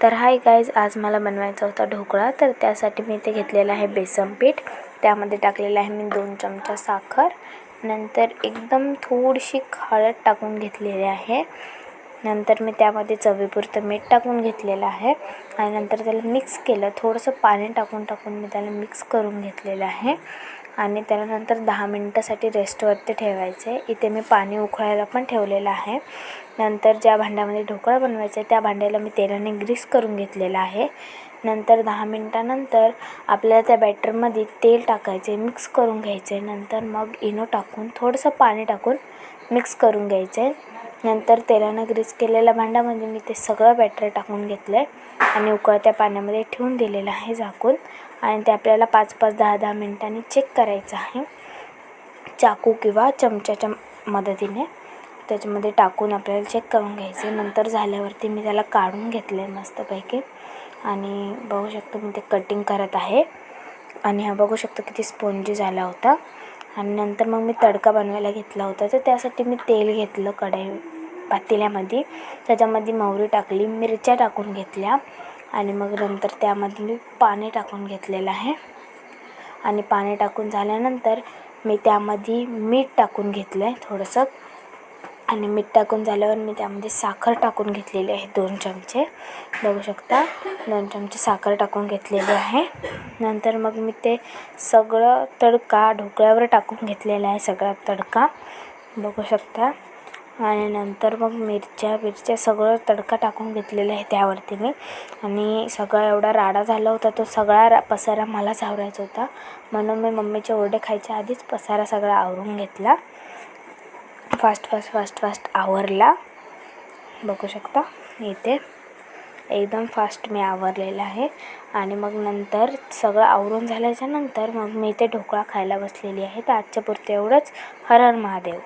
तर hi guys, आज मला बनवायचा होता ढोकळा. तर त्यासाठी मी इथे घेतलेलं आहे बेसन पीठ. त्यामध्ये टाकलेलं आहे मी 2 चमचा साखर. नंतर एकदम थोडीशी हळद टाकून घेतलेली आहे. नंतर मी त्यामध्ये चवीपुरतं मीठ टाकून घेतलेलं आहे आणि नंतर त्याला मिक्स केलं. थोडंसं पाणी टाकून मी त्याला मिक्स करून घेतलेलं आहे आणि त्यानंतर 10 मिनिटासाठी रेस्टवरती ठेवायचं आहे. इथे मी पाणी उकळायला पण ठेवलेलं आहे. नंतर ज्या भांड्यामध्ये ढोकळा बनवायचा आहे त्या भांड्याला मी तेलाने ग्रीस करून घेतलेलं आहे. नंतर 10 मिनिटानंतर आपल्याला त्या बॅटरमध्ये तेल टाकायचे, मिक्स करून घ्यायचे. नंतर मग इनो टाकून थोडंसं पाणी टाकून मिक्स करून घ्यायचं आहे. नंतर तेलानं ग्रीस केलेल्या भांड्यामध्ये मी ते सगळं बॅटर टाकून घेतलं आहे आणि उकळत्या पाण्यामध्ये ठेवून दिलेलं आहे झाकून. आणि ते आपल्याला 5-5, 10-10 मिनिटांनी चेक करायचं आहे. चाकू किंवा चमच्याच्या मदतीने त्याच्यामध्ये टाकून आपल्याला चेक करून घ्यायचे. नंतर झाल्यावरती मी त्याला काढून घेतलं आहे मस्तपैकी आणि बघू शकतो मी ते कटिंग करत आहे. आणि हा बघू शकतो किती स्पॉन्जी झाला होता. आणि नंतर मग मी तडका बनवायला घेतला होता. तर त्यासाठी मी तेल घेतलं पातेल्यामध्ये. त्याच्यामध्ये मोहरी टाकली, मिरच्या टाकून घेतल्या आणि मग नंतर त्यामध्ये मी पाणी टाकून घेतलेलं आहे. आणि पाणी टाकून झाल्यानंतर मी त्यामध्ये मीठ टाकून घेतलं आहे थोडंसं. आणि मीठ टाकून झाल्यावर मी त्यामध्ये साखर टाकून घेतलेली आहे 2 चमचे. बघू शकता 2 चमचे साखर टाकून घेतलेली आहे. नंतर मग मी ते सगळं तडका ढोकळ्यावर टाकून घेतलेला आहे, सगळा तडका बघू शकता. आणि नंतर मग मिरच्या सगळं तडका टाकून घेतलेला आहे त्यावरती मी. आणि सगळा एवढा राडा झाला होता, तो सगळा पसारा मलाच आवरायचा होता. म्हणून मी मम्मीचे ओरडे खायच्या आधीच पसारा सगळा आवरून घेतला. फास्ट आवरला. बघू शकता इथे एकदम फास्ट मी आवरलेलं आहे. आणि मग नंतर सगळं आवरून झाल्याच्या नंतर मग मी इथे ढोकळा खायला बसलेली आहे. तर आजच्या पुरते एवढंच. हर हर महादेव.